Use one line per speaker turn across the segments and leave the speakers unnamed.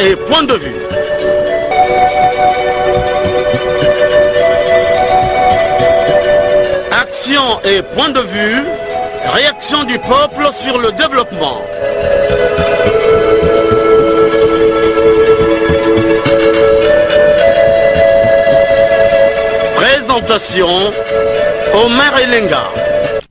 et point de vue. Action et point de vue, réaction du peuple sur le développement. Présentation, Omer Elenga.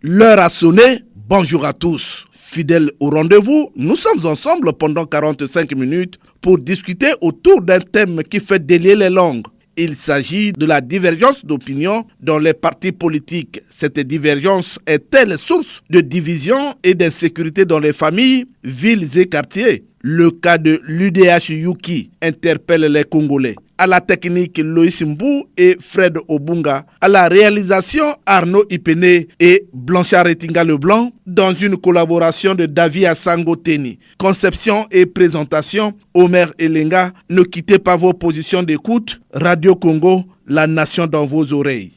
L'heure a sonné, bonjour à tous. Fidèles au rendez-vous, nous sommes ensemble pendant 45 minutes pour discuter autour d'un thème qui fait délier les langues. Il s'agit de la divergence d'opinion dans les partis politiques. Cette divergence est-elle source de division et d'insécurité dans les familles, villes et quartiers? Le cas de l'UDH Yuki interpelle les Congolais. À la technique, Loïs Mbou et Fred Obunga. À la réalisation, Arnaud Ipene et Blanchard Etinga Leblanc dans une collaboration de David Asangoteni. Conception et présentation, Omer Elenga. Ne quittez pas vos positions d'écoute. Radio Congo, la nation dans vos oreilles.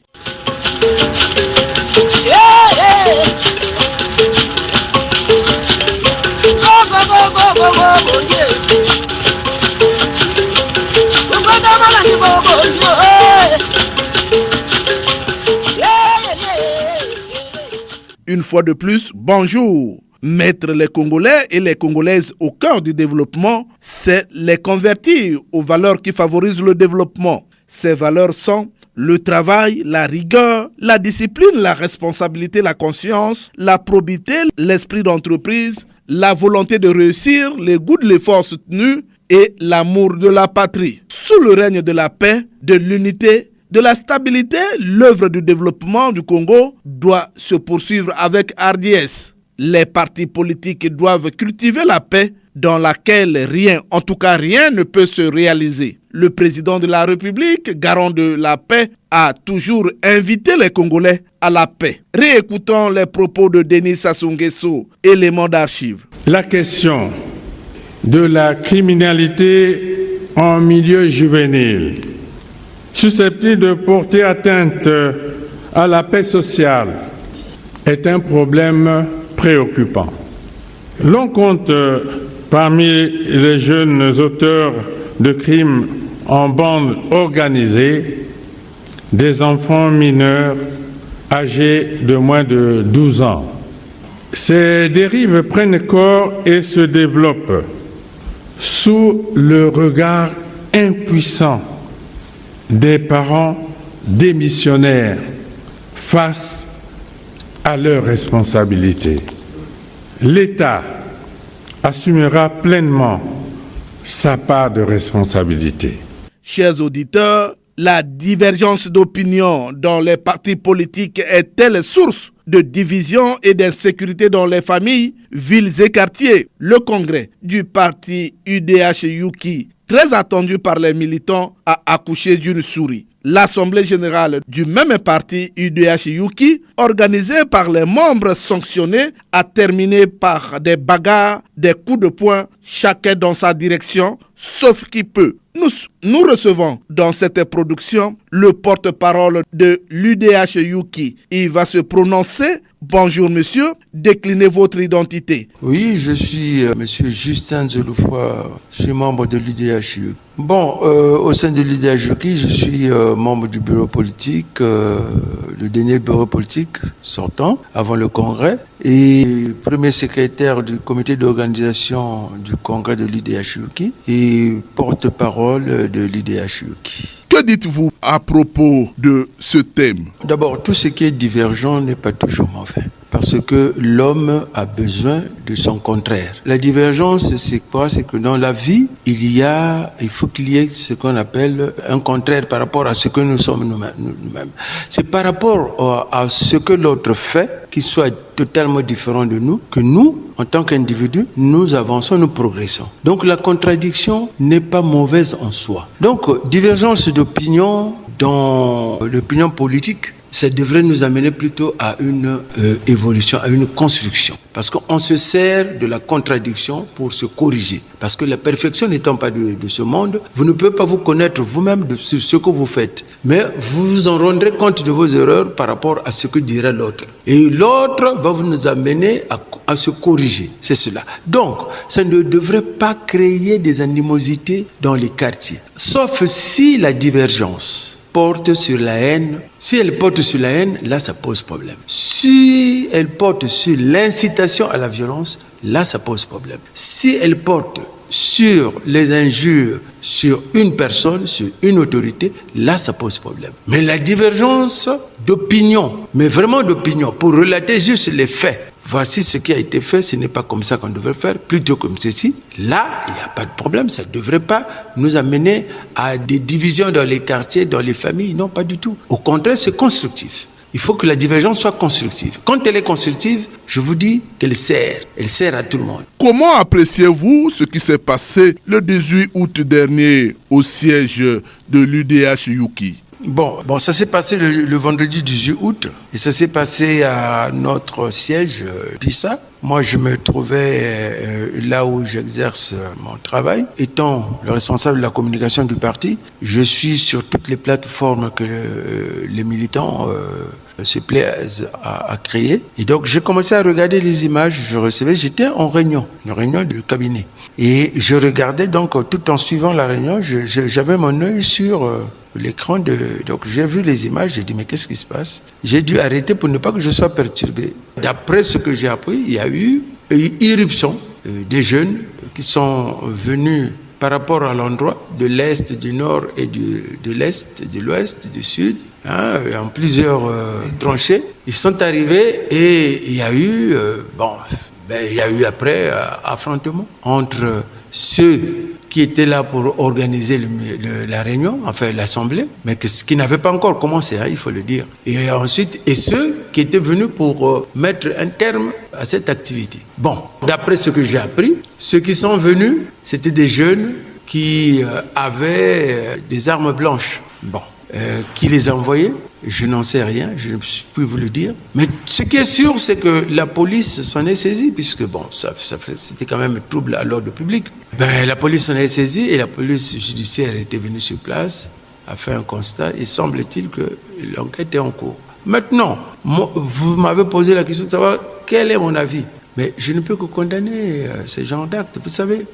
Une fois de plus, bonjour. Mettre les Congolais et les Congolaises au cœur du développement, c'est les convertir aux valeurs qui favorisent le développement. Ces valeurs sont le travail, la rigueur, la discipline, la responsabilité, la conscience, la probité, l'esprit d'entreprise, la volonté de réussir, les goûts de l'effort soutenu et l'amour de la patrie. Sous le règne de la paix, de l'unité, de la stabilité, l'œuvre du développement du Congo doit se poursuivre avec hardiesse. Les partis politiques doivent cultiver la paix dans laquelle rien, en tout cas rien, ne peut se réaliser. Le président de la République, garant de la paix, a toujours invité les Congolais à la paix. Réécoutons les propos de Denis Sassou Nguesso, élément d'archives.
La question de la criminalité en milieu juvénile, susceptible de porter atteinte à la paix sociale, est un problème préoccupant. L'on compte parmi les jeunes auteurs de crimes en bande organisée des enfants mineurs âgés de moins de 12 ans. Ces dérives prennent corps et se développent sous le regard impuissant des parents démissionnaires face à leurs responsabilités. L'État assumera pleinement sa part de responsabilité.
Chers auditeurs, la divergence d'opinion dans les partis politiques est-elle source de division et d'insécurité dans les familles, villes et quartiers? Le congrès du parti UDH Yuki, très attendu par les militants, a accouché d'une souris. L'Assemblée générale du même parti UDH Yuki, organisée par les membres sanctionnés, a terminé par des bagarres, des coups de poing, chacun dans sa direction, sauf qui peut. Nous recevons dans cette production le porte-parole de l'UDH Yuki. Il va se prononcer. Bonjour monsieur, déclinez votre identité.
Oui, je suis monsieur Justin Zeloufoua, je suis membre de l'UDH Yuki. Au sein de l'UDH Yuki, je suis membre du bureau politique, le dernier bureau politique sortant avant le congrès, et premier secrétaire du comité d'organisation du congrès de l'UDH Yuki et porte-parole de l'UDH Yuki.
Que dites-vous à propos de ce thème?
D'abord, tout ce qui est divergent n'est pas toujours mauvais, parce que l'homme a besoin de son contraire. La divergence, c'est quoi? C'est que dans la vie, il faut qu'il y ait ce qu'on appelle un contraire par rapport à ce que nous sommes nous-mêmes. C'est par rapport à ce que l'autre fait, qu'il soit totalement différent de nous, que nous, en tant qu'individus, nous avançons, nous progressons. Donc la contradiction n'est pas mauvaise en soi. Donc divergence d'opinion dans l'opinion politique ça devrait nous amener plutôt à une évolution, à une construction. Parce qu'on se sert de la contradiction pour se corriger. Parce que la perfection n'étant pas de ce monde, vous ne pouvez pas vous connaître vous-même sur ce que vous faites. Mais vous vous en rendrez compte de vos erreurs par rapport à ce que dirait l'autre. Et l'autre va vous amener à se corriger. C'est cela. Donc, ça ne devrait pas créer des animosités dans les quartiers. Sauf si la divergence porte sur la haine. Si elle porte sur la haine, là, ça pose problème. Si elle porte sur l'incitation à la violence, là, ça pose problème. Si elle porte sur les injures, sur une personne, sur une autorité, là, ça pose problème. Mais la divergence d'opinion, mais vraiment d'opinion, pour relater juste les faits, voici ce qui a été fait, ce n'est pas comme ça qu'on devrait faire, plutôt comme ceci. Là, il n'y a pas de problème, ça ne devrait pas nous amener à des divisions dans les quartiers, dans les familles, non, pas du tout. Au contraire, c'est constructif. Il faut que la divergence soit constructive. Quand elle est constructive, je vous dis qu'elle sert à tout le monde.
Comment appréciez-vous ce qui s'est passé le 18 août dernier au siège de l'UDH Yuki ?
Bon, ça s'est passé le vendredi 18 août et ça s'est passé à notre siège Pissa. Moi, je me trouvais là où j'exerce mon travail. Étant le responsable de la communication du parti, je suis sur toutes les plateformes que les militants se plaisent à créer. Et donc, j'ai commencé à regarder les images. J'étais en réunion, une réunion du cabinet. Et je regardais donc, tout en suivant la réunion, j'avais mon œil sur l'écran donc j'ai vu les images, j'ai dit mais qu'est-ce qui se passe? J'ai dû arrêter pour ne pas que je sois perturbé. D'après ce que j'ai appris, il y a eu une irruption des jeunes qui sont venus par rapport à l'endroit de l'Est, du Nord et de l'Est, de l'Ouest, du Sud, en plusieurs tranchées. Ils sont arrivés et il y a eu, après affrontement entre ceux qui étaient là pour organiser la réunion, enfin l'assemblée, mais qui n'avaient pas encore commencé, il faut le dire. Et ensuite, ceux qui étaient venus pour mettre un terme à cette activité. Bon, d'après ce que j'ai appris, ceux qui sont venus, c'était des jeunes qui avaient des armes blanches. Bon, qui les a envoyés? Je n'en sais rien, je ne peux vous le dire. Mais ce qui est sûr, c'est que la police s'en est saisie, puisque c'était quand même trouble à l'ordre public. La police s'en est saisie et la police judiciaire était venue sur place, a fait un constat et semble-t-il que l'enquête est en cours. Maintenant, vous m'avez posé la question de savoir quel est mon avis. Mais je ne peux que condamner ces genres d'actes. Vous savez,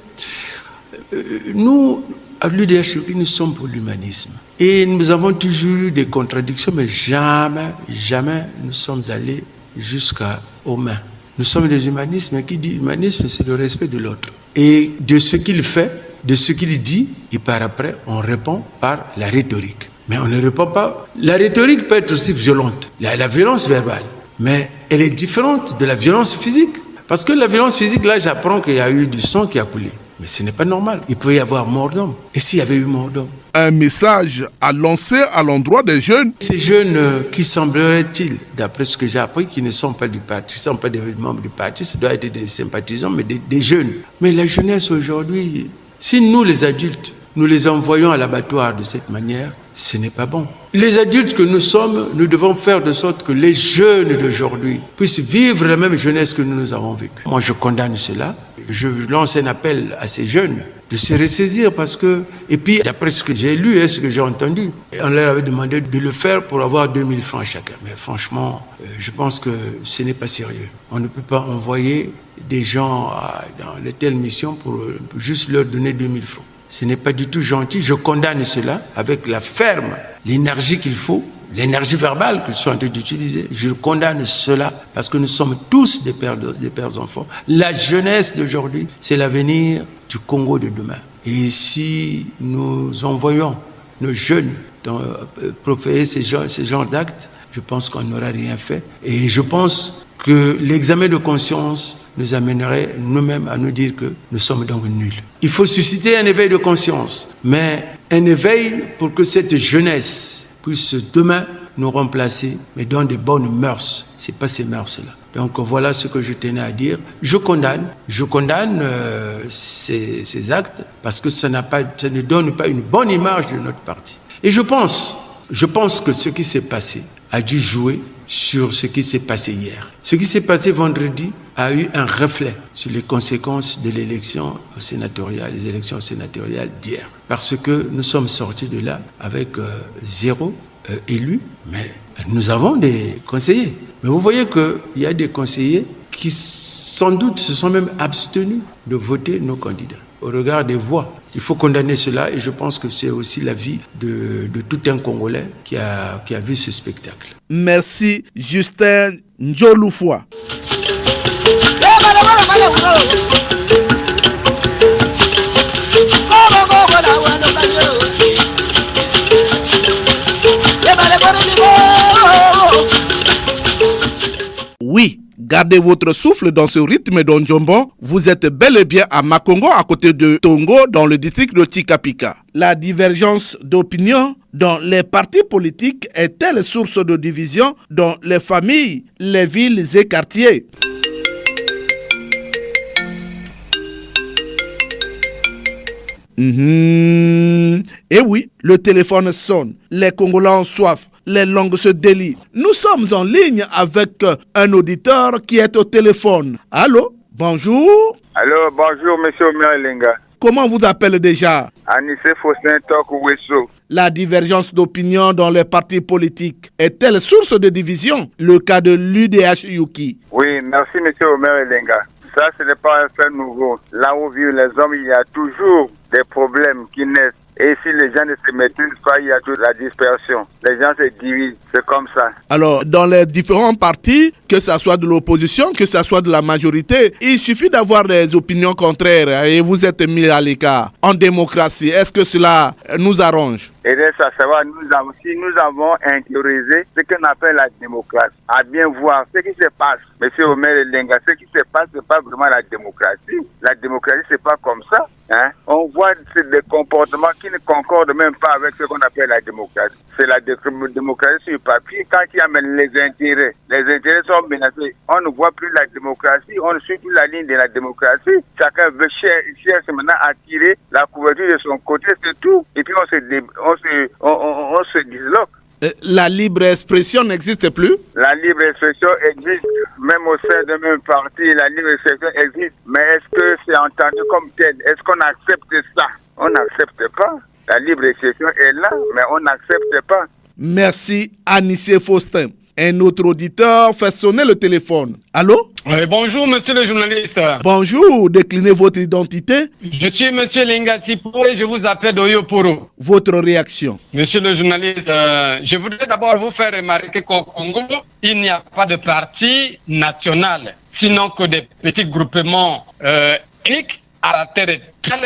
nous, à l'UDH, nous sommes pour l'humanisme. Et nous avons toujours eu des contradictions, mais jamais nous sommes allés jusqu'aux mains. Nous sommes des humanistes, mais qui dit humanisme, c'est le respect de l'autre. Et de ce qu'il fait, de ce qu'il dit, et par après, on répond par la rhétorique. Mais on ne répond pas. La rhétorique peut être aussi violente, la violence verbale, mais elle est différente de la violence physique. Parce que la violence physique, là, j'apprends qu'il y a eu du sang qui a coulé. Mais ce n'est pas normal. Il peut y avoir mort d'homme. Et s'il y avait eu mort d'homme?
Un message à lancer à l'endroit des jeunes.
Ces jeunes qui semblerait-il, d'après ce que j'ai appris, qui ne sont pas du parti, qui ne sont pas des membres du parti, ça doit être des sympathisants, mais des jeunes. Mais la jeunesse aujourd'hui, si nous les adultes, nous les envoyons à l'abattoir de cette manière, ce n'est pas bon. Les adultes que nous sommes, nous devons faire de sorte que les jeunes d'aujourd'hui puissent vivre la même jeunesse que nous avons vécue. Moi, je condamne cela. Je lance un appel à ces jeunes de se ressaisir parce que, et puis d'après ce que j'ai lu et ce que j'ai entendu, on leur avait demandé de le faire pour avoir 2000 francs chacun. Mais franchement, je pense que ce n'est pas sérieux. On ne peut pas envoyer des gens dans de telles missions pour juste leur donner 2000 francs. Ce n'est pas du tout gentil. Je condamne cela avec la ferme, l'énergie qu'il faut, l'énergie verbale qu'ils sont en train d'utiliser. Je condamne cela parce que nous sommes tous des pères enfants. La jeunesse d'aujourd'hui, c'est l'avenir du Congo de demain. Et si nous envoyons nos jeunes proférer ces genres d'actes, je pense qu'on n'aura rien fait. Et je pense que l'examen de conscience nous amènerait nous-mêmes à nous dire que nous sommes donc nuls. Il faut susciter un éveil de conscience, mais un éveil pour que cette jeunesse puisse demain nous remplacer, mais dans des bonnes mœurs. Ce n'est pas ces mœurs-là. Donc voilà ce que je tenais à dire. Je condamne ces actes parce que ça ne donne pas une bonne image de notre parti. Et je pense que ce qui s'est passé a dû jouer sur ce qui s'est passé hier. Ce qui s'est passé vendredi a eu un reflet sur les conséquences de l'élection sénatoriale, les élections sénatoriales d'hier. Parce que nous sommes sortis de là avec 0 élu, mais nous avons des conseillers. Mais vous voyez qu'il y a des conseillers qui, sans doute, se sont même abstenus de voter nos candidats. Au regard des voix, il faut condamner cela et je pense que c'est aussi l'avis de tout un Congolais qui a vu ce spectacle.
Merci Justin Njoloufwa. Oui, gardez votre souffle dans ce rythme d'Ondjombo. Vous êtes bel et bien à Makongo, à côté de Tongo, dans le district de Tikapika. La divergence d'opinion dans les partis politiques est telle source de division dans les familles, les villes et quartiers. Et oui, le téléphone sonne, les Congolais ont soif, les langues se délient. Nous sommes en ligne avec un auditeur qui est au téléphone. Allô, bonjour.
Allô, bonjour, monsieur Omer Elenga.
Comment vous appelez déjà?
Anissé Faustin Tokou-Wesso.
La divergence d'opinion dans les partis politiques est-elle source de division? Le cas de l'UDH-Yuki.
Oui, merci, monsieur Omer Elenga. Ça, ce n'est pas un fait nouveau. Là où vivent les hommes, il y a toujours des problèmes qui naissent. Et si les gens ne se maîtrisent pas, il y a toute la dispersion. Les gens se divisent, c'est comme ça.
Alors, dans les différents partis, que ce soit de l'opposition, que ce soit de la majorité, il suffit d'avoir des opinions contraires et vous êtes mis à l'écart. En démocratie, est-ce que cela nous arrange?
Et de ça va, si nous avons intériorisé ce qu'on appelle la démocratie, à bien voir ce qui se passe, monsieur Omer Elenga, ce qui se passe, ce n'est pas vraiment la démocratie. La démocratie, c'est pas comme ça. Hein? On voit des comportements qui ne concordent même pas avec ce qu'on appelle la démocratie. C'est la démocratie sur papier. Quand il y a les intérêts sont menacés. On ne voit plus la démocratie, on ne suit plus la ligne de la démocratie. Chacun veut cherche maintenant à tirer la couverture de son côté, c'est tout. Et puis on se disloque.
La libre expression n'existe plus?
La libre expression existe, même au sein de même parti, la libre expression existe. Mais est-ce que c'est entendu comme tel? Est-ce qu'on accepte ça? On n'accepte pas. La libre expression est là, mais on n'accepte pas.
Merci, Anissé Faustin. Un autre auditeur fait sonner le téléphone. Allô?
Oui, bonjour, monsieur le journaliste.
Bonjour, déclinez votre identité.
Je suis monsieur Lengatipo et je vous appelle d'Oyoporo.
Votre réaction?
Monsieur le journaliste, je voudrais d'abord vous faire remarquer qu'au Congo, il n'y a pas de parti national, sinon que des petits groupements uniques à la terre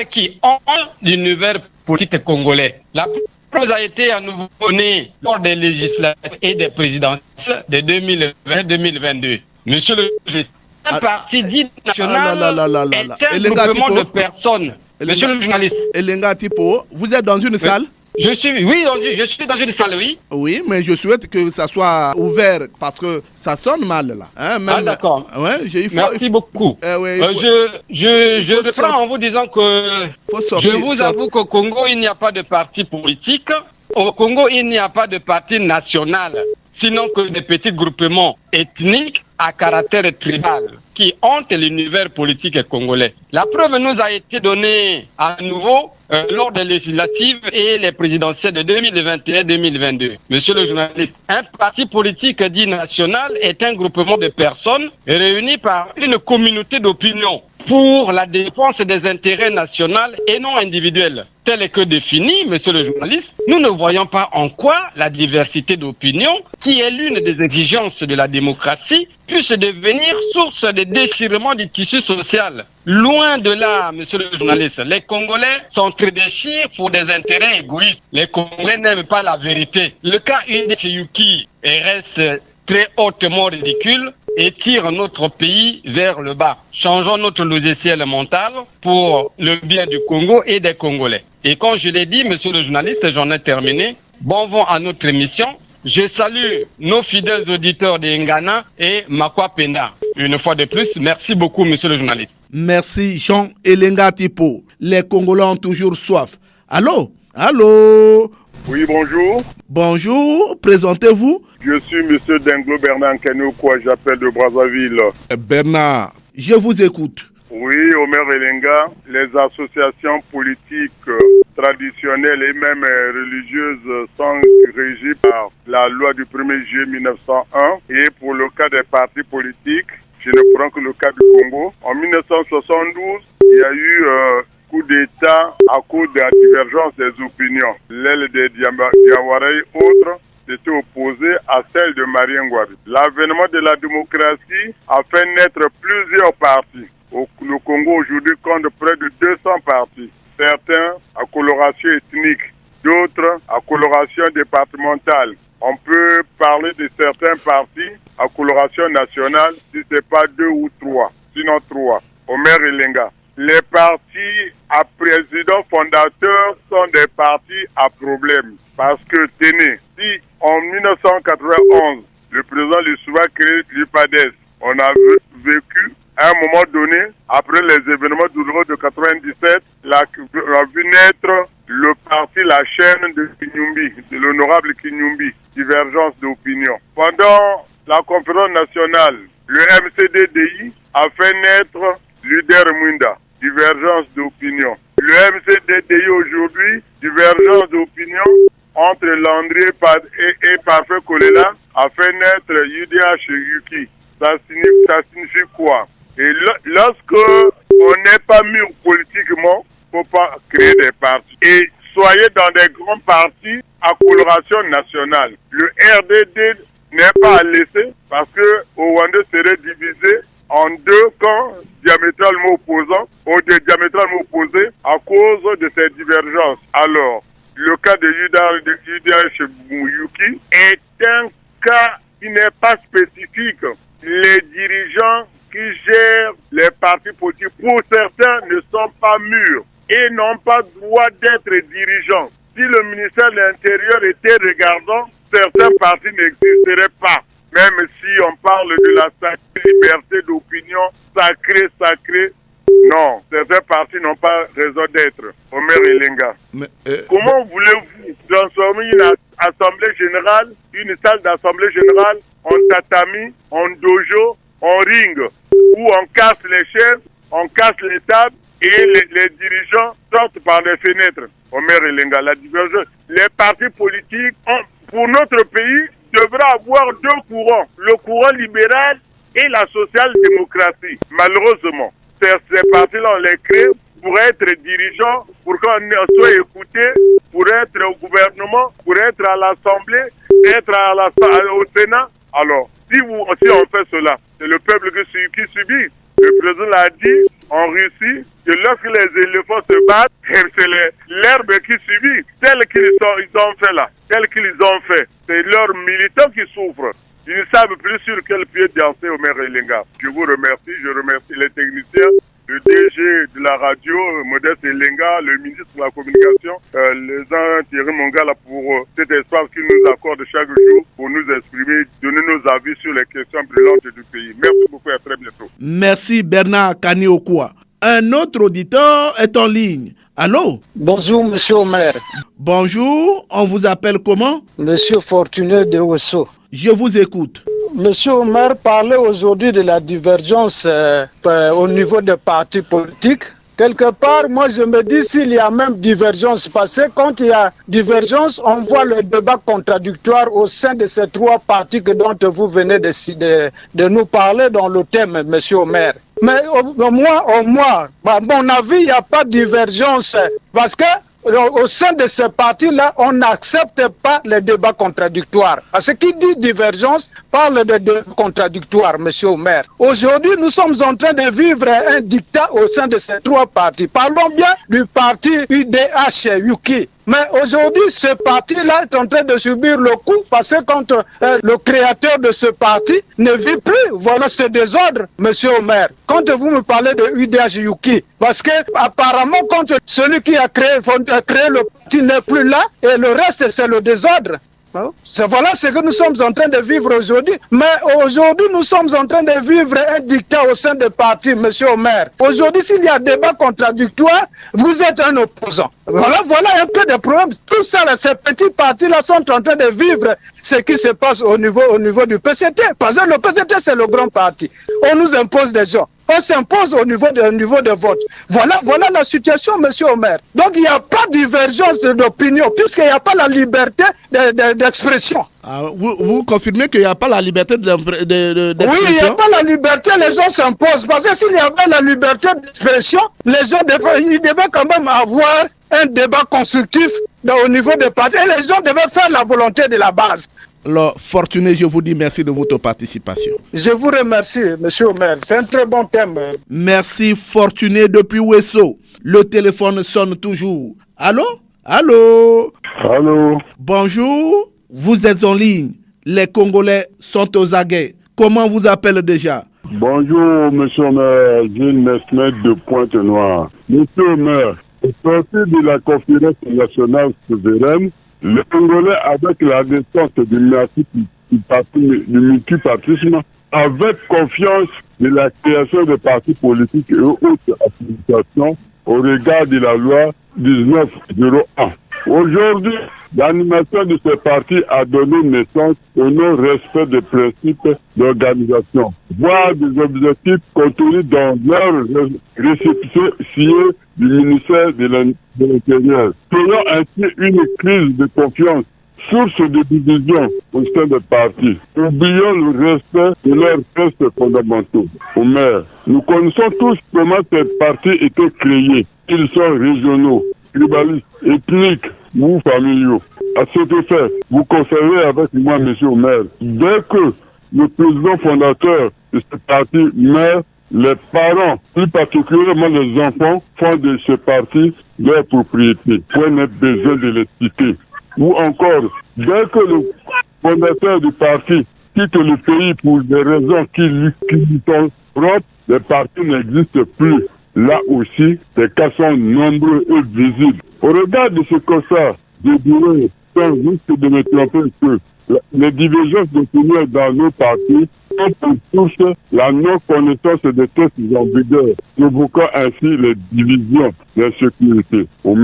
qui ont l'univers politique congolais. La preuve a été à nouveau née lors des législatives et des présidentielles de 2020-2022. Monsieur le journaliste, un parti dit national est un groupement de personnes. Monsieur le journaliste.
Elenga Tipo, vous êtes dans une salle?
Je suis dans une salle, oui.
Oui, mais je souhaite que ça soit ouvert parce que ça sonne mal là. Hein, même,
d'accord.
Ouais,
merci beaucoup.
Oui,
je reprends en vous disant que je vous avoue qu'au Congo, il n'y a pas de parti politique. Au Congo, il n'y a pas de parti national, sinon que des petits groupements ethniques à caractère tribal qui hantent l'univers politique congolais. La preuve nous a été donnée à nouveau lors des législatives et les présidentielles de 2021-2022. Monsieur le journaliste, un parti politique dit national est un groupement de personnes réunies par une communauté d'opinion pour la défense des intérêts nationaux et non individuels. Tel que défini, monsieur le journaliste, nous ne voyons pas en quoi la diversité d'opinion, qui est l'une des exigences de la démocratie, puisse devenir source de déchirement du tissu social. Loin de là, monsieur le journaliste, les Congolais sont très déchirés pour des intérêts égoïstes. Les Congolais n'aiment pas la vérité. Le cas UDH-Yuki reste très hautement ridicule et tire notre pays vers le bas. Changeons notre logiciel mental pour le bien du Congo et des Congolais. Et comme je l'ai dit, monsieur le journaliste, j'en ai terminé. Bon vent à notre émission. Je salue nos fidèles auditeurs de Ngana et Makwa Penda. Une fois de plus, merci beaucoup, monsieur le journaliste.
Merci, Jean Elenga Tipo. Les Congolais ont toujours soif. Allô? Allô?
Oui, bonjour.
Bonjour, présentez-vous.
Je suis M. Denglo Bernard Kanoukwa, j'appelle de Brazzaville.
Bernard, je vous écoute.
Oui, Omer Elenga, les associations politiques traditionnelles et même religieuses sont régies par la loi du 1er juillet 1901. Et pour le cas des partis politiques, je ne prends que le cas du Congo. En 1972, il y a eu coup d'État à cause de la divergence des opinions. L'aile des Diawara et autres s'était opposée à celle de Marien Ngouabi. L'avènement de la démocratie a fait naître plusieurs partis. Le Congo aujourd'hui compte près de 200 partis. Certains à coloration ethnique, d'autres à coloration départementale. On peut parler de certains partis à coloration nationale si ce n'est pas 2 ou 3, sinon 3. Omer Elenga. Les partis à président fondateur sont des partis à problème. Parce que, tenez, si en 1991, le président Lissouba crée l'UPADES, on a vécu à un moment donné, après les événements douloureux de 97, on a vu naître le parti La Chaîne de Kinyumbi, de l'honorable Kinyumbi, divergence d'opinion. Pendant la conférence nationale, le MCDDI a fait naître l'UDER Mwinda, divergence d'opinion. Le MCDDI aujourd'hui, divergence d'opinion entre Landry et Parfait Kolela, a fait naître UDH Yuki. Ça signifie quoi? Et lorsque on n'est pas mûr politiquement, il ne faut pas créer des partis. Et soyez dans des grands partis à coloration nationale. Le RDD n'est pas à laisser parce que Rwanda serait divisé en 2 camps diamétralement opposés à cause de ces divergences. Alors, le cas de UDH Yuki est un cas qui n'est pas spécifique. Les dirigeants qui gèrent les partis politiques, pour certains, ne sont pas mûrs et n'ont pas droit d'être dirigeants. Si le ministère de l'Intérieur était regardant, certains partis n'existeraient pas. Même si on parle de la sacrée liberté d'opinion, sacrée, non, certains partis n'ont pas raison d'être. Omer Elenga. Comment voulez-vous transformer une assemblée générale, une salle d'assemblée générale en tatami, en dojo, en ring, où on casse les chaises, on casse les tables et les dirigeants sortent par les fenêtres? Omer Elenga, la divergence. Les partis politiques, pour notre pays, devraient avoir 2 courants, le courant libéral et la social-démocratie. Malheureusement, ces partis-là, on les crée pour être dirigeants, pour qu'on soit écouté, pour être au gouvernement, pour être à l'Assemblée, être au Sénat. Alors, si on fait cela, c'est le peuple qui subit. Le président l'a dit en Russie que lorsque les éléphants se battent, c'est l'herbe qui subit. Tel qu'ils ont fait là, c'est leurs militants qui souffrent. Ils ne savent plus sur quel pied danser Omer Elenga. Je vous remercie, je remercie les techniciens, le DG de la radio, Modeste Elenga, le ministre de la Communication, les gens Thierry Mongala pour cet espace qu'ils nous accordent chaque jour pour nous exprimer, donner nos avis sur les questions brûlantes du pays. Merci beaucoup et à très bientôt.
Merci Bernard Kaniokwa. Un autre auditeur est en ligne. Allô?
Bonjour, monsieur Omer.
Bonjour, on vous appelle comment?
Monsieur Fortuné de Osso.
Je vous écoute.
Monsieur Omer parlait aujourd'hui de la divergence au niveau des partis politiques. Quelque part, moi je me dis s'il y a même divergence, parce que quand il y a divergence, on voit le débat contradictoire au sein de ces 3 partis dont vous venez de nous parler dans le thème, monsieur Omer. Mais au moins, à mon avis, il n'y a pas de divergence, parce que au sein de ces partis-là, on n'accepte pas les débats contradictoires. Parce que qui dit divergence parle de débats contradictoires, monsieur Omer. Aujourd'hui, nous sommes en train de vivre un dictat au sein de ces 3 partis. Parlons bien du parti UDH Yuki. Mais aujourd'hui, ce parti-là est en train de subir le coup parce que quand le créateur de ce parti ne vit plus, voilà ce désordre, monsieur Omer. Quand vous me parlez de UDH Yuki, parce que apparemment, quand celui qui a créé le parti n'est plus là, et le reste, c'est le désordre. Voilà ce que nous sommes en train de vivre aujourd'hui. Mais aujourd'hui, nous sommes en train de vivre un dictat au sein des partis, monsieur Omer. Aujourd'hui, s'il y a débat contradictoire, vous êtes un opposant. Voilà un peu de problème. Tout ça, ces petits partis-là sont en train de vivre ce qui se passe au niveau du PCT. Parce que le PCT, c'est le grand parti. On nous impose des gens. On s'impose au niveau de vote. Voilà la situation, monsieur Omer. Donc, il n'y a pas de divergence d'opinion, puisqu'il n'y a pas la liberté d'expression.
Vous confirmez qu'il n'y a pas la liberté d'expression?
Oui, il n'y a pas la liberté, les gens s'imposent. Parce que s'il y avait la liberté d'expression, les gens devaient quand même avoir un débat constructif au niveau des partis. Et les gens devaient faire la volonté de la base.
Alors, Fortuné, je vous dis merci de votre participation.
Je vous remercie, monsieur Omer. C'est un très bon thème.
Merci, Fortuné, depuis Ouesso. Le téléphone sonne toujours. Allô? Allô?
Allô?
Bonjour, vous êtes en ligne. Les Congolais sont aux aguets. Comment vous appelez déjà?
Bonjour, monsieur Omer. Gilles Mesmet de Pointe-Noire. Monsieur Omer, au sortir de la conférence nationale souveraine, les Congolais, avec la naissance du multipartisme, avaient confiance de la création de partis politiques et autres associations au regard de la loi 1901. Aujourd'hui, l'animation de ces partis a donné naissance au non-respect des principes d'organisation, voire des objectifs contenus dans leur récépissé signé du ministère de l'Intérieur, créant ainsi une crise de confiance, source de division au sein des partis. Oublions le respect de leurs textes fondamentaux. Omer, nous connaissons tous comment ces partis étaient créés. Ils sont régionaux, tribalistes, ethniques ou familiaux. À cet effet, vous conservez avec moi, M. Omer, dès que le président fondateur de ce parti meurt, les parents, plus particulièrement les enfants, font de ce parti leur propriété. Point n'est besoin de les citer. Ou encore, dès que le fondateur du parti quitte le pays pour des raisons qui lui sont propres, les partis n'existent plus. Là aussi, les cas sont nombreux et visibles. Au regard de ce constat, je dirais, sans risque de me tromper, que les divergences d'opinion dans nos partis ont pour source la non-connaissance des textes en vigueur, provoquant ainsi les divisions d'insécurité. Au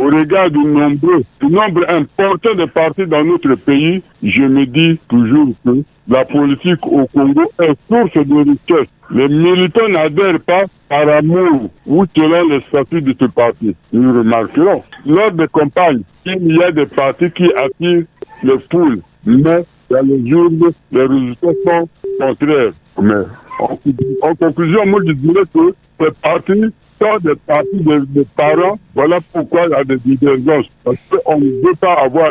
regard du nombre important de partis dans notre pays, je me dis toujours que la politique au Congo est source de richesse. Les militants n'adhèrent pas par amour ou selon les statuts de ce parti. Nous remarquerons, lors des campagnes, il y a des partis qui attirent les foules, mais dans les urnes, les résultats sont contraires. Mais en conclusion, moi je dirais que ces partis sont des partis de parents. Voilà pourquoi il y a des divergences. Parce qu'on ne veut pas voir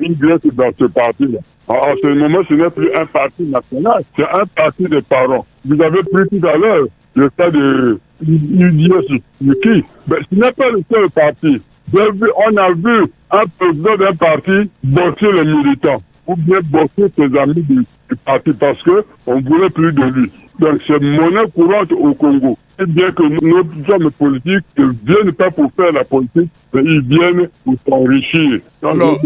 une grèce dans ce parti-là. En ce moment, ce n'est plus un parti national, c'est un parti de parents. Vous avez pris tout à l'heure le cas de UDS Yuki. Mais ce n'est pas le seul parti. On a vu un président d'un parti bosser les militants ou bien bosser ses amis du parti parce qu'on ne voulait plus de lui. Donc c'est monnaie courante au Congo. Et bien que nos hommes politiques ne viennent pas pour faire la politique, mais ils viennent pour s'enrichir.
Alors,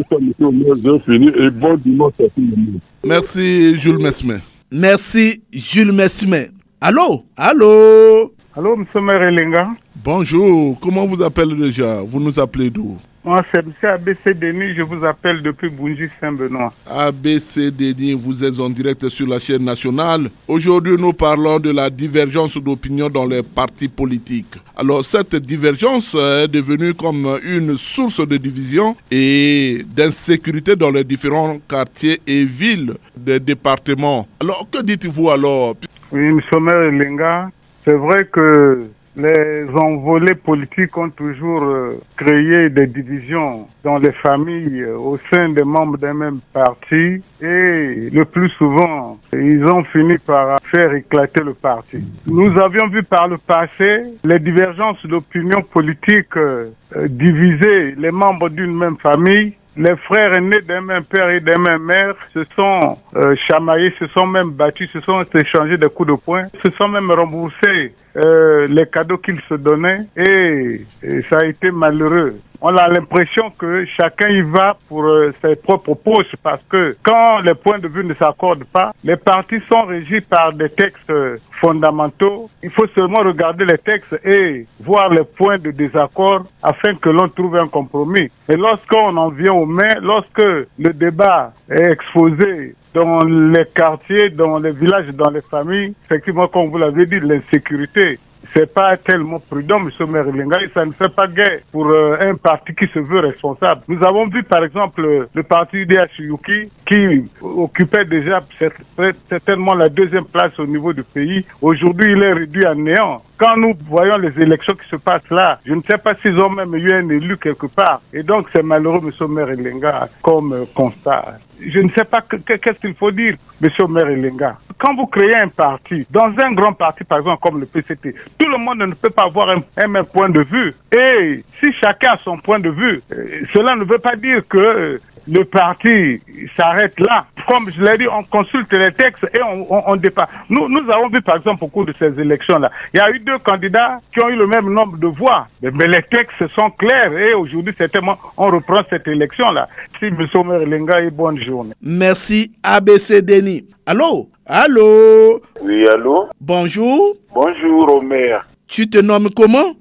fini et bon dimanche à tout le monde.
Merci Jules Mesmet. Merci Jules Mesmet. Allô? Allô?
Allô, M. Maire Elenga.
Bonjour, comment vous appelez déjà? Vous nous appelez d'où?
Moi, c'est M. ABC Denis, je vous appelle depuis Bunji Saint-Benoît.
ABC Denis, vous êtes en direct sur la chaîne nationale. Aujourd'hui, nous parlons de la divergence d'opinion dans les partis politiques. Alors, cette divergence est devenue comme une source de division et d'insécurité dans les différents quartiers et villes des départements. Alors, que dites-vous alors?
Oui, M. Maire Elenga, c'est vrai que les envolées politiques ont toujours créé des divisions dans les familles au sein des membres d'un même parti et le plus souvent, ils ont fini par faire éclater le parti. Nous avions vu par le passé les divergences d'opinion politique diviser les membres d'une même famille. Les frères aînés d'un même père et d'un même mère se sont chamaillés, se sont même battus, se sont échangés des coups de poing, se sont même remboursés les cadeaux qu'il se donnait et ça a été malheureux. On a l'impression que chacun y va pour ses propres poches parce que quand les points de vue ne s'accordent pas, les partis sont régis par des textes fondamentaux. Il faut seulement regarder les textes et voir les points de désaccord afin que l'on trouve un compromis. Et lorsqu'on en vient aux mains, lorsque le débat est exposé dans les quartiers, dans les villages, dans les familles, effectivement, comme vous l'avez dit, l'insécurité, c'est pas tellement prudent, M. Omer Elenga, et ça ne fait pas guère pour un parti qui se veut responsable. Nous avons vu, par exemple, le parti UDH-Yuki, qui occupait déjà certainement la deuxième place au niveau du pays. Aujourd'hui, il est réduit à néant. Quand nous voyons les élections qui se passent là, je ne sais pas s'ils ont même eu un élu quelque part. Et donc, c'est malheureux, M. Omer Elenga, comme constat. Je ne sais pas qu'est-ce qu'il faut dire, M. Omer Elenga. Quand vous créez un parti, dans un grand parti, par exemple, comme le PCT, tout le monde ne peut pas avoir un même point de vue. Et si chacun a son point de vue, cela ne veut pas dire que le parti s'arrête là. Comme je l'ai dit, on consulte les textes et on dépasse. Nous avons vu, par exemple, au cours de ces élections-là, il y a eu 2 candidats qui ont eu le même nombre de voix. Mais les textes sont clairs et aujourd'hui, certainement, on reprend cette élection-là. Si M. Omer Elenga, et bonne journée.
Merci, ABC Denis. Allô? Allô?
Oui, allô?
Bonjour.
Bonjour, Omer.
Tu te nommes comment?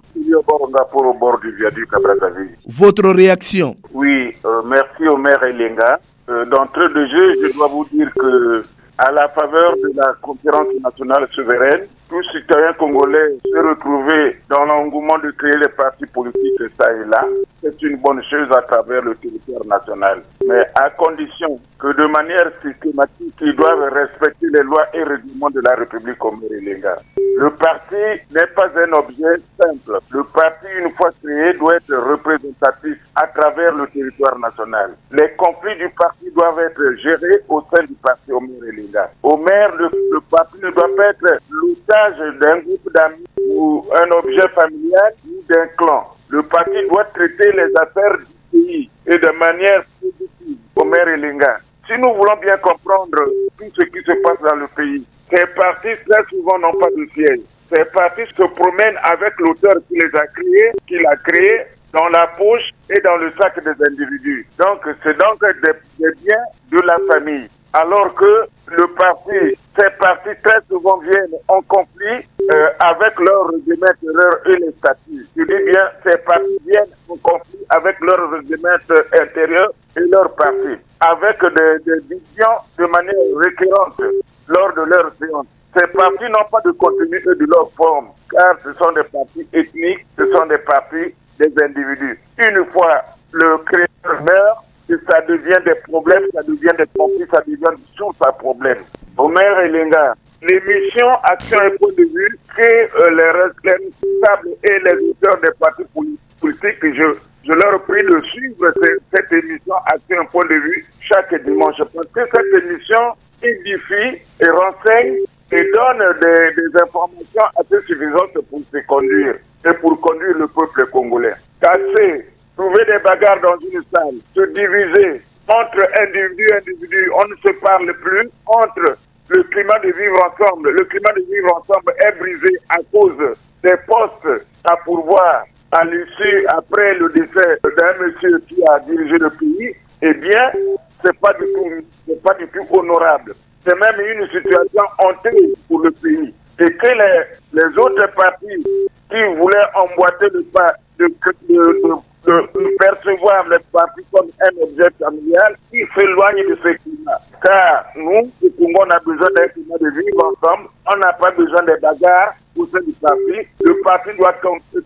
Au bord du viaduc à Brazzaville.
Votre réaction?
Oui, merci Omer Elenga. D'entrée de jeu, je dois vous dire que à la faveur de la conférence nationale souveraine, tout citoyen congolais se retrouver dans l'engouement de créer les partis politiques ça et là. C'est une bonne chose à travers le territoire national. Mais à condition que de manière systématique, ils doivent respecter les lois et règlements de la République Omer Elenga. Le parti n'est pas un objet simple. Le parti, une fois créé, doit être représentatif à travers le territoire national. Les conflits du parti doivent être gérés au sein du parti Omer Elenga. Omer, le parti ne doit pas être l'otage d'un groupe d'amis ou un objet familial ou d'un clan. Le parti doit traiter les affaires du pays et de manière positive. Omer Elenga. Si nous voulons bien comprendre tout ce qui se passe dans le pays, ces partis très souvent n'ont pas de siège. Ces partis se promènent avec l'auteur qui les a créés, qui l'a créé, dans la poche et dans le sac des individus. Donc, c'est donc des biens de la famille. Alors que ces partis très souvent viennent en conflit avec leurs règlements intérieurs et les statuts. Je dis bien, ces partis viennent en conflit avec leurs règlements intérieurs et leurs partis, avec des divisions de manière récurrente lors de leurs séances. Ces partis n'ont pas de contenu et de leur forme, car ce sont des partis ethniques, ce sont des partis des individus. Une fois le créateur meurt, ça devient des problèmes, ça devient des conflits, ça devient une source à problèmes. Omer Elenga, l'émission Action et Point de Vue, que les responsables et les auteurs des partis politiques, je leur prie de suivre cette émission Action et Point de Vue chaque dimanche. Parce que cette émission édifie et renseigne et donne des informations assez suffisantes pour se conduire et pour conduire le peuple congolais. Casser, trouver des bagarres dans une salle, se diviser entre individus, on ne se parle plus, entre le climat de vivre ensemble. Le climat de vivre ensemble est brisé à cause des postes à pourvoir à l'issue, après le décès d'un monsieur qui a dirigé le pays. Eh bien, c'est pas du tout honorable. C'est même une situation honteuse pour le pays. Et que les autres partis qui voulaient emboîter le pas de percevoir les partis comme un objet familial, qui s'éloignent de ce climat. Car nous, le Congo, on a besoin d'un climat de vivre ensemble. On n'a pas besoin de bagarres au sein du parti. Le parti doit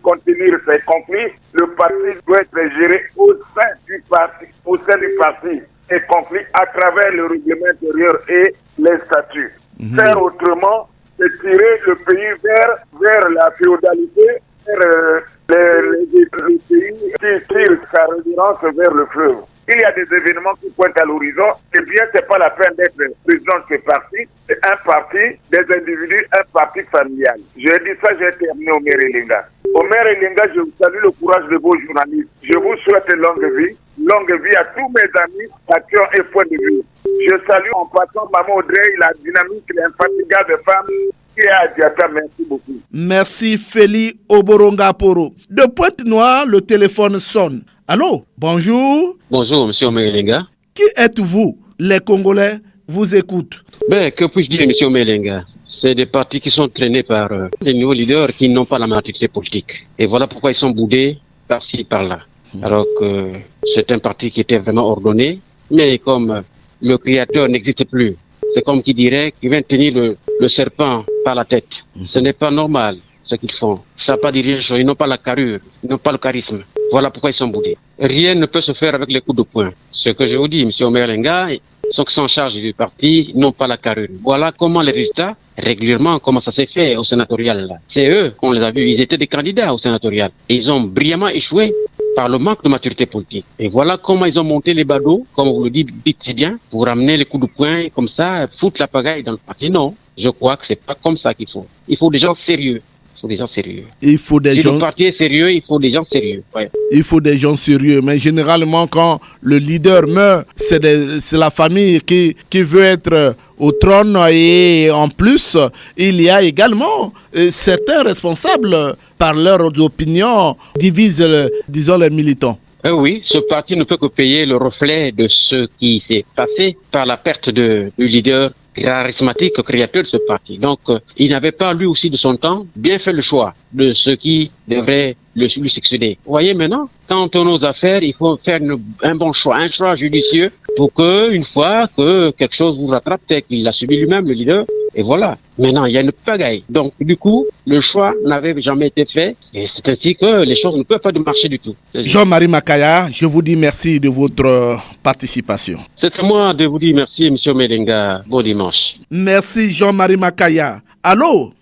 contenir ses conflits. Le parti doit être géré au sein du parti. Et conflits à travers le règlement intérieur et les statuts. Faire autrement, c'est tirer le pays vers la féodalité, vers le pays qui tire sa révérence vers le fleuve. Il y a des événements qui pointent à l'horizon, eh bien, c'est pas la peine d'être président de ce parti. C'est un parti, des individus, un parti familial. J'ai dit ça, j'ai terminé Omer Elenga. Omer Elenga, je vous salue le courage de vos journalistes. Je vous souhaite une longue vie,
longue vie à tous mes amis, patrons et points de vue. Je salue en passant Maman Audrey, la dynamique, l'infatigable femme qui est à Diata. Merci beaucoup.
Merci Feli Oborongaporo. De Pointe-Noire, le téléphone sonne. Allô, bonjour.
Bonjour, monsieur Omelenga.
Qui êtes-vous? Les Congolais vous écoutent.
Que puis-je dire, monsieur Omelenga? C'est des partis qui sont traînés par les nouveaux leaders qui n'ont pas la maturité politique. Et voilà pourquoi ils sont boudés par-ci, par-là. Alors que c'est un parti qui était vraiment ordonné, mais comme le créateur n'existe plus, c'est comme qui dirait qu'il vient tenir le serpent par la tête. Ce n'est pas normal ce qu'ils font. Ça n'a pas dirigeant, ils n'ont pas la carrure, ils n'ont pas le charisme. Voilà pourquoi ils sont boudés. Rien ne peut se faire avec les coups de poing. Ce que je vous dis, M. Omelenga, ceux qui sont en charge du parti n'ont pas la carrure. Voilà comment les résultats, régulièrement, comment ça s'est fait au sénatorial. C'est eux qu'on les a vus, ils étaient des candidats au sénatorial. Et ils ont brillamment échoué par le manque de maturité politique. Et voilà comment ils ont monté les badauds, comme vous le dites si bien, pour amener les coups de poing, comme ça, foutre la pagaille dans le parti. Non, je crois que c'est pas comme ça qu'il faut. Il faut des gens sérieux. Il faut des gens... Si le parti est sérieux, il faut des gens sérieux. Ouais.
Il faut des gens sérieux. Mais généralement, quand le leader meurt, c'est la famille qui veut être au trône. Et en plus, il y a également certains responsables, par leurs opinions, divisent, disons, les militants.
Oui, ce parti ne peut que payer le reflet de ce qui s'est passé par la perte du leader charismatique, créateur de ce parti. Donc, il n'avait pas, lui aussi, de son temps, bien fait le choix de ce qui devrait lui succéder. Vous voyez, maintenant, quand on ose affaires, il faut faire un bon choix, un choix judicieux pour que, une fois que quelque chose vous rattrape, peut-être qu'il l'a subi lui-même, le leader, et voilà. Maintenant, il y a une pagaille. Donc, du coup, le choix n'avait jamais été fait, et c'est ainsi que les choses ne peuvent pas marcher du tout.
Jean-Marie Makaya, je vous dis merci de votre participation.
C'est à moi de vous dire merci, M. Omelenga. Bon dimanche.
Merci, Jean-Marie Makaya. Allô,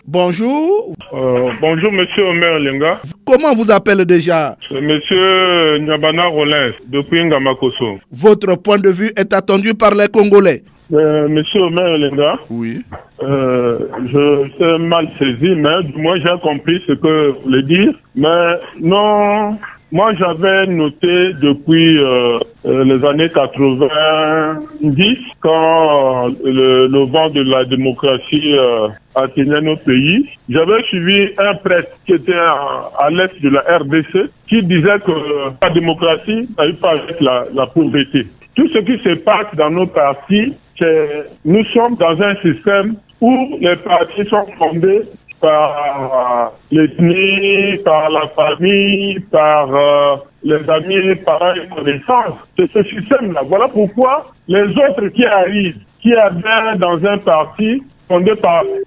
bonjour.
Bonjour, monsieur Omelenga.
Comment vous appelez déjà?
Monsieur Nyabana Rollins, depuis Ngamakoso.
Votre point de vue est attendu par les Congolais.
Monsieur Omelenga.
Oui.
Je sais mal saisi, mais du moins j'ai compris ce que vous voulez dire. Mais non, moi j'avais noté depuis les années 90, quand le vent de la démocratie atteignait nos pays, j'avais suivi un prêtre qui était à l'est de la RDC, qui disait que la démocratie n'arrive pas avec la pauvreté. Tout ce qui se passe dans nos partis, nous sommes dans un système où les partis sont fondés par l'ethnie, par la famille, par les amis, parents et connaissances. C'est ce système-là. Voilà pourquoi les autres qui arrivent, qui adhèrent dans un parti fondé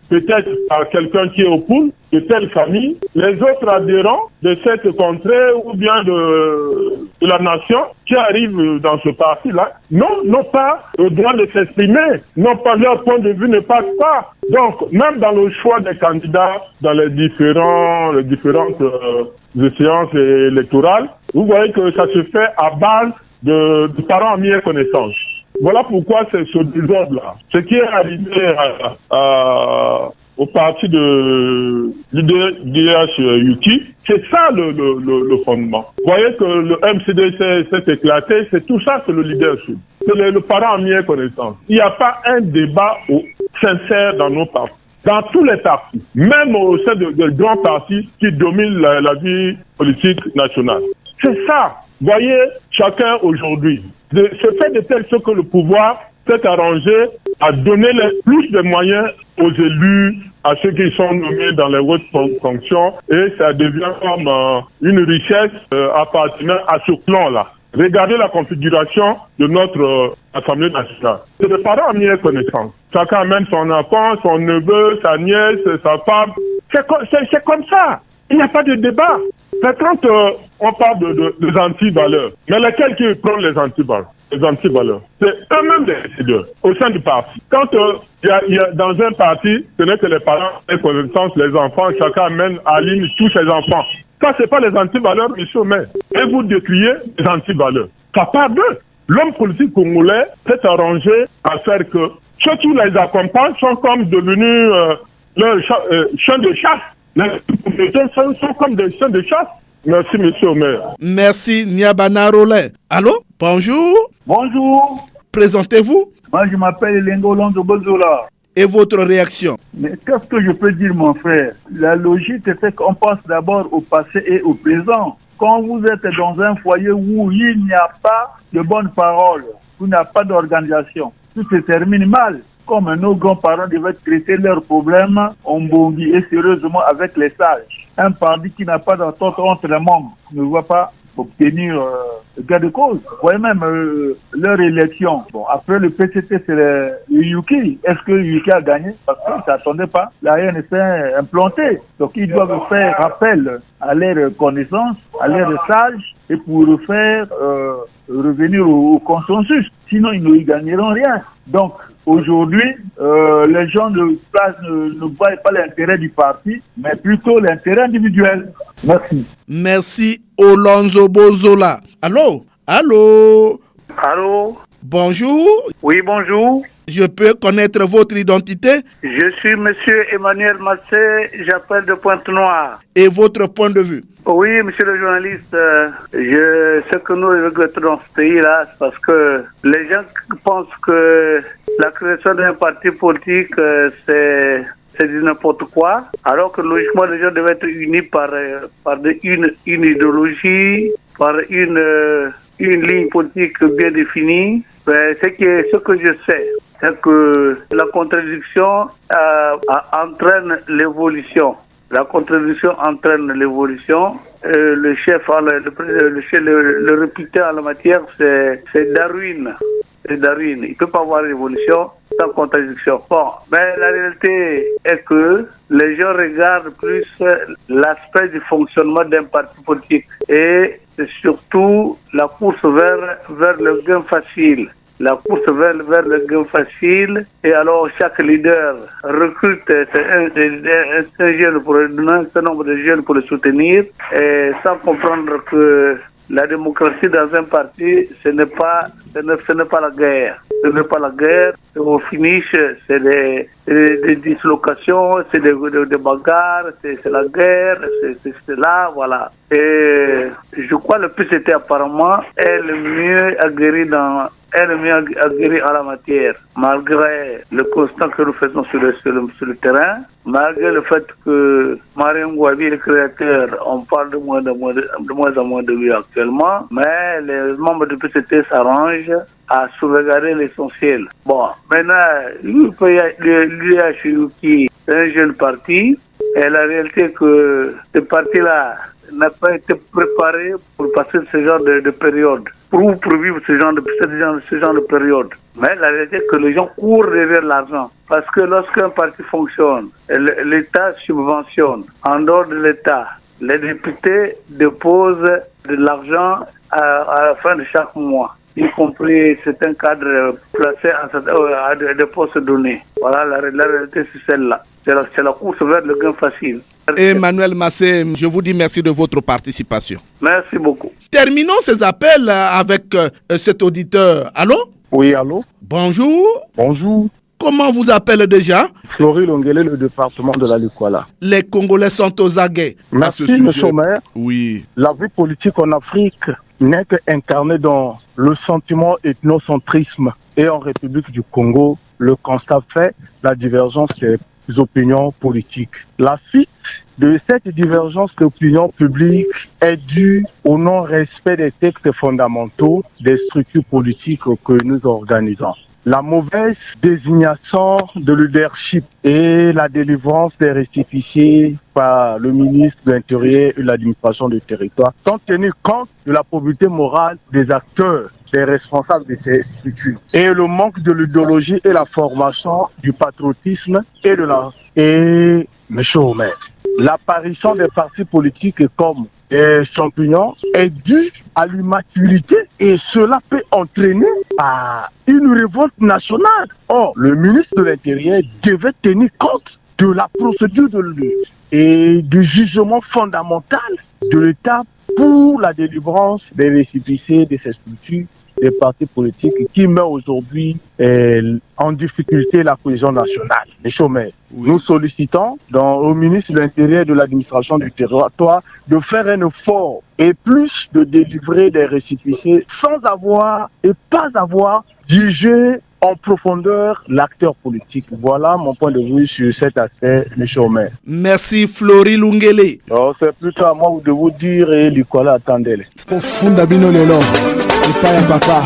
peut-être par quelqu'un qui est au poule, de telle famille, les autres adhérents de cette contrée ou bien de la nation qui arrivent dans ce parti-là, n'ont pas le droit de s'exprimer, n'ont pas, leur point de vue ne passe pas. Donc, même dans le choix des candidats, dans les différentes échéances électorales, vous voyez que ça se fait à base de parents amis et connaissances. Voilà pourquoi c'est ce désordre-là. Ce qui est arrivé au parti de l'IDH-UTI, c'est ça le fondement. Vous voyez que le MCD s'est éclaté, c'est tout ça, c'est le leadership. C'est le parent en mieux connaissance. Il n'y a pas un débat sincère dans nos partis. Dans tous les partis, même au sein de grands partis qui dominent la vie politique nationale. C'est ça. Vous voyez, chacun aujourd'hui se fait de telle sorte que le pouvoir s'est arrangé à donner plus de moyens aux élus, à ceux qui sont nommés dans les hautes fonctions, et ça devient comme une richesse appartenant à ce plan-là. Regardez la configuration de notre Assemblée nationale. C'est des parents en mieux connaissance. Chacun amène son enfant, son neveu, sa nièce, sa femme. C'est comme ça. Il n'y a pas de débat. C'est quand on parle des anti-valeurs. Mais lesquels qui prennent les anti-valeurs? Les anti-valeurs. C'est eux-mêmes les décideurs au sein du parti. Quand il y a dans un parti, ce n'est que les parents, les connaissances, les enfants, chacun amène à ligne tous ses enfants. Ça, c'est pas les anti-valeurs, monsieur, mais et vous décriez les anti-valeurs. Ça part d'eux. L'homme politique congolais s'est arrangé à faire que ceux qui les accompagnent sont comme devenus leur champ de chasse. Les communautés sont comme des champs de chasse. Merci, monsieur Omer.
Merci, Niabana Rolin. Allô? Bonjour.
Bonjour.
Présentez-vous.
Moi, je m'appelle Lengo Lonzo Bozola.
Et votre réaction?
Mais qu'est-ce que je peux dire, mon frère? La logique fait qu'on pense d'abord au passé et au présent. Quand vous êtes dans un foyer où il n'y a pas de bonnes paroles, où il n'y a pas d'organisation, tout se termine mal. Comme nos grands-parents devaient traiter leurs problèmes en bongi et sérieusement avec les sages. Un parti qui n'a pas d'entente entre les membres ne va pas obtenir gain de cause. Vous voyez même leur élection. Bon, après le PCT, c'est le Yuki. Est-ce que le Yuki a gagné? Parce qu'ils ne s'attendaient pas. La RN s'est implantée. Donc ils doivent faire appel à leurs connaissances, à leurs sages, et pour faire revenir au consensus. Sinon, ils ne gagneront rien. Donc, aujourd'hui, les gens ne voient pas l'intérêt du parti, mais plutôt l'intérêt individuel. Merci.
Merci, Olonzo Bozola. Allô? Allô?
Allô?
Bonjour.
Oui, bonjour.
Je peux connaître votre identité?
Je suis monsieur Emmanuel Massé, j'appelle de Pointe-Noire.
Et votre point de vue?
Oui, monsieur le journaliste, ce que nous regrettons dans ce pays-là, c'est parce que les gens pensent que la création d'un parti politique, c'est du n'importe quoi, alors que logiquement les gens devaient être unis par une idéologie, par une ligne politique bien définie. Ce que je sais, c'est que la contradiction entraîne l'évolution. La contradiction entraîne l'évolution. Le chef, le réputé en la matière, c'est Darwin. C'est Darwin. Il ne peut pas avoir l'évolution sans contradiction. Bon, mais la réalité est que les gens regardent plus l'aspect du fonctionnement d'un parti politique. Et c'est surtout la course vers le gain facile. La course vers le gain facile, et alors chaque leader recrute un jeune pour donner un certain nombre de jeunes pour le soutenir, et sans comprendre que la démocratie dans un parti, ce n'est pas la guerre. Ce n'est pas la guerre. Au finish, c'est des dislocations, c'est des bagarres, c'est la guerre, c'est là, voilà. Et je crois que le PCT apparemment est le mieux aguerri en la matière, malgré le constat que nous faisons sur le terrain, malgré le fait que Marien Ngouabi, le créateur, on parle de moins en moins de lui actuellement, mais les membres du PCT s'arrangent à sauvegarder l'essentiel. Bon, maintenant, l'UHUKI, c'est un jeune parti, et la réalité est que ce parti-là n'a pas été préparé pour passer ce genre de période, pour vivre ce genre de période. Mais la réalité est que les gens courent derrière l'argent. Parce que lorsqu'un parti fonctionne, l'État subventionne. En dehors de l'État, les députés déposent de l'argent à la fin de chaque mois, y compris certains cadres placés à des postes donnés. Voilà, la réalité c'est celle-là. C'est la course vers le gain facile.
Emmanuel Massé, je vous dis merci de votre participation.
Merci beaucoup.
Terminons ces appels avec cet auditeur. Allô?
Oui, allô?
Bonjour.
Bonjour.
Comment vous appelez déjà?
Flori Longuele, le département de la Lukwala.
Les Congolais sont aux aguets.
Merci, monsieur le maire.
Oui.
La vie politique en Afrique n'est qu'incarnée dans le sentiment ethnocentrisme. Et en République du Congo, le constat fait, la divergence des opinions politiques. La suite de cette divergence d'opinion publique est due au non-respect des textes fondamentaux des structures politiques que nous organisons. La mauvaise désignation de leadership et la délivrance des récépissés par le ministre de l'Intérieur et de l'administration du territoire sont tenus compte de la probité morale des acteurs, des responsables de ces structures. Et le manque de l'idéologie et la formation du patriotisme et monsieur Omer, l'apparition des partis politiques comme champignons est due à l'immaturité et cela peut entraîner à une révolte nationale. Or, le ministre de l'Intérieur devait tenir compte de la procédure et du jugement fondamental de l'État pour la délivrance des récépissés de ces structures des partis politiques qui met aujourd'hui en difficulté la cohésion nationale, les chômeurs. Oui. Nous sollicitons au ministre de l'Intérieur et de l'administration du territoire de faire un effort et plus de délivrer des récépissés sans avoir et pas avoir jugé en profondeur l'acteur politique. Voilà mon point de vue sur cet aspect du chômeur.
Merci Flori Lungele.
Non, c'est plutôt à moi de vous dire et Nicolas attendez-le.
Funda bino lelo. Ipaya papa.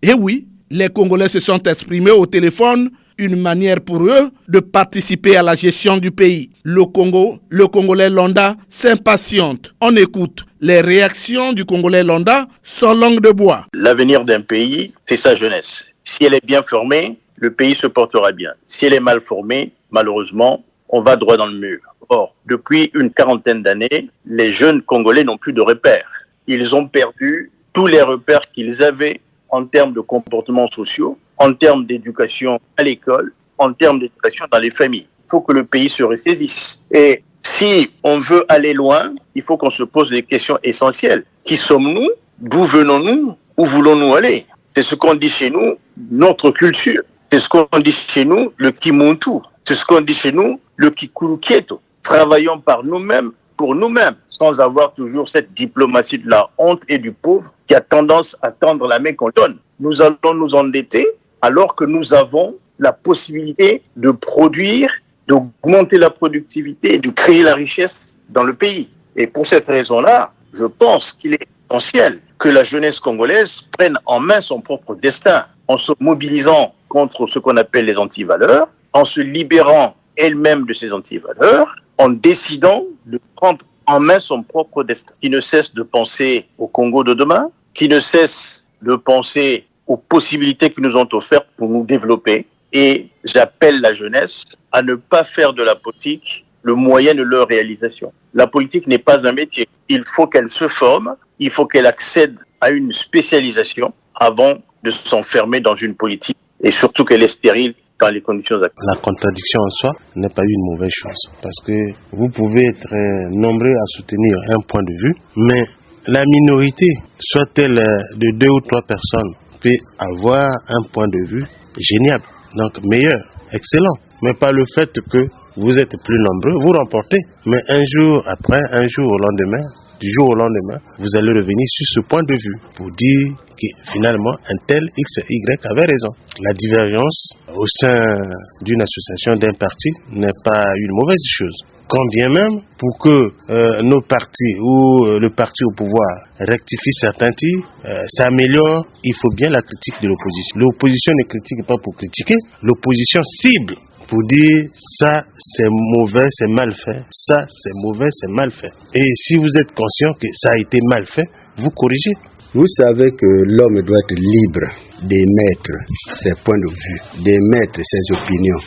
Et oui, les Congolais se sont exprimés au téléphone, une manière pour eux de participer à la gestion du pays. Le Congolais lambda s'impatiente. On écoute les réactions du Congolais lambda sans langue de bois.
L'avenir d'un pays, c'est sa jeunesse. Si elle est bien formée, le pays se portera bien. Si elle est mal formée, malheureusement, on va droit dans le mur. Or, depuis une quarantaine d'années, les jeunes Congolais n'ont plus de repères. Ils ont perdu tous les repères qu'ils avaient en termes de comportements sociaux, en termes d'éducation à l'école, en termes d'éducation dans les familles. Il faut que le pays se ressaisisse. Et si on veut aller loin, il faut qu'on se pose des questions essentielles. Qui sommes-nous? D'où venons-nous? Où voulons-nous aller? C'est ce qu'on dit chez nous, notre culture. C'est ce qu'on dit chez nous, le Kimuntu. C'est ce qu'on dit chez nous, le Kikurukieto. Travaillons par nous-mêmes, pour nous-mêmes, sans avoir toujours cette diplomatie de la honte et du pauvre qui a tendance à tendre la main qu'on donne. Nous allons nous endetter alors que nous avons la possibilité de produire, d'augmenter la productivité et de créer la richesse dans le pays. Et pour cette raison-là, je pense qu'il est essentiel que la jeunesse congolaise prenne en main son propre destin en se mobilisant contre ce qu'on appelle les antivaleurs, en se libérant elle-même de ces antivaleurs, en décidant de prendre en main son propre destin, qui ne cesse de penser au Congo de demain, qui ne cesse de penser aux possibilités qu'ils nous ont offertes pour nous développer. Et j'appelle la jeunesse à ne pas faire de la politique le moyen de leur réalisation. La politique n'est pas un métier. Il faut qu'elle se forme, il faut qu'elle accède à une spécialisation avant de s'enfermer dans une politique et surtout qu'elle est stérile dans les conditions actuelles.
La contradiction en soi n'est pas une mauvaise chose parce que vous pouvez être nombreux à soutenir un point de vue, mais la minorité, soit-elle de 2 ou 3 personnes, peut avoir un point de vue génial, donc meilleur, excellent, mais pas le fait que vous êtes plus nombreux, vous remportez, mais un jour après, un jour au lendemain, du jour au lendemain, vous allez revenir sur ce point de vue pour dire que finalement un tel X et Y avait raison. La divergence au sein d'une association, d'un parti, n'est pas une mauvaise chose. Quand bien même, pour que nos partis ou le parti au pouvoir rectifie certains tirs, s'améliore, il faut bien la critique de l'opposition. L'opposition ne critique pas pour critiquer, l'opposition cible pour dire ça c'est mauvais, c'est mal fait, ça c'est mauvais, c'est mal fait. Et si vous êtes conscient que ça a été mal fait, vous corrigez.
Vous savez que l'homme doit être libre d'émettre ses points de vue, d'émettre ses opinions.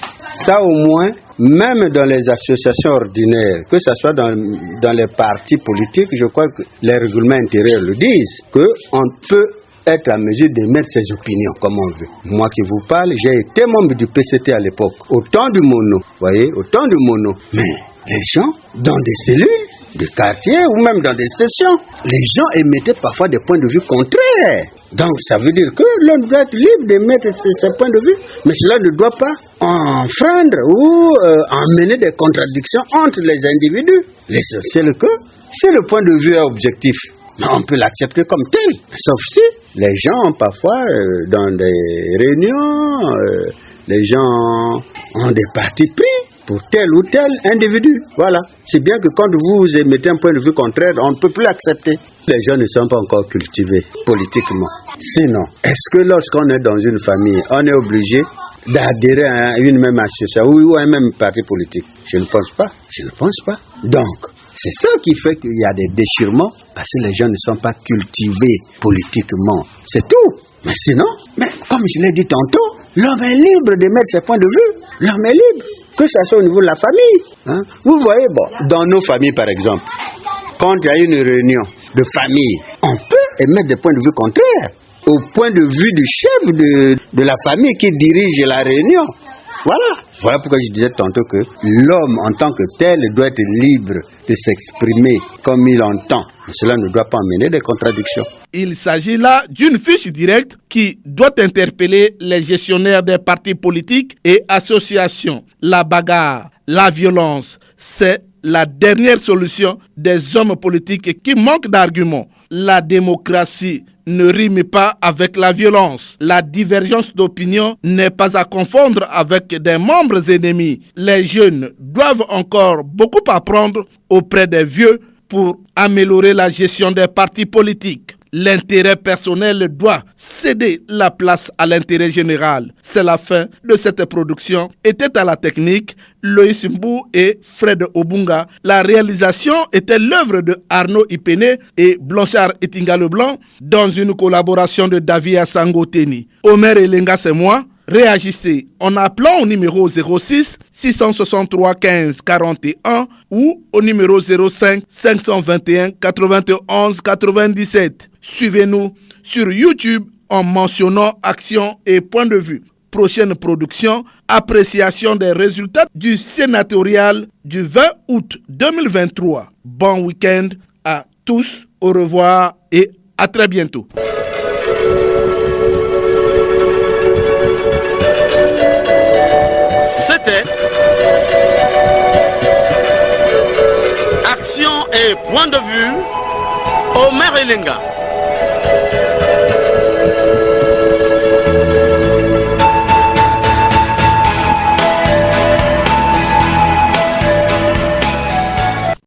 Ça au moins, même dans les associations ordinaires, que ce soit dans les partis politiques, je crois que les règlements intérieurs le disent, qu'on peut être à mesure d'émettre ses opinions comme on veut. Moi qui vous parle, j'ai été membre du PCT à l'époque, au temps du mono, voyez, au temps du mono. Mais les gens, dans des cellules, des quartiers ou même dans des sessions, les gens émettaient parfois des points de vue contraires. Donc ça veut dire que l'on doit être libre d'émettre ses points de vue, mais cela ne doit pas enfreindre ou emmener des contradictions entre les individus. L'essentiel que si le point de vue est objectif, on peut l'accepter comme tel, sauf si les gens parfois dans des réunions, les gens ont des partis pris pour tel ou tel individu. Voilà. C'est bien que quand vous émettez un point de vue contraire, on ne peut plus l'accepter. Les gens ne sont pas encore cultivés politiquement. Sinon, est-ce que lorsqu'on est dans une famille, on est obligé d'adhérer à une même association ou à un même parti politique? Je ne pense pas. Je ne pense pas. Donc, c'est ça qui fait qu'il y a des déchirements, parce que les gens ne sont pas cultivés politiquement. C'est tout. Mais sinon, comme je l'ai dit tantôt, l'homme est libre d'émettre ses points de vue. L'homme est libre, que ce soit au niveau de la famille. Hein? Vous voyez, dans nos familles par exemple, quand il y a une réunion de famille, on peut émettre des points de vue contraires au point de vue du chef de la famille qui dirige la réunion. Voilà pourquoi je disais tantôt que l'homme en tant que tel doit être libre de s'exprimer comme il entend. Mais cela ne doit pas amener des contradictions.
Il s'agit là d'une fiche directe qui doit interpeller les gestionnaires des partis politiques et associations. La bagarre, la violence, c'est la dernière solution des hommes politiques qui manquent d'arguments. La démocratie ne rime pas avec la violence. La divergence d'opinion n'est pas à confondre avec des membres ennemis. Les jeunes doivent encore beaucoup apprendre auprès des vieux pour améliorer la gestion des partis politiques. L'intérêt personnel doit céder la place à l'intérêt général. C'est la fin de cette production. Était à la technique Loïs Mbou et Fred Obunga. La réalisation était l'œuvre de Arnaud Ipene et Blanchard Etinga Leblanc dans une collaboration de David Assangoteni. Omer Elenga, c'est moi. Réagissez en appelant au numéro 06 663 15 41 ou au numéro 05 521 91 97. Suivez-nous sur YouTube en mentionnant Action et Point de Vue. Prochaine production, appréciation des résultats du sénatorial du 20 août 2023. Bon week-end à tous, au revoir et à très bientôt.
C'était Action et Point de Vue, Omer Elenga.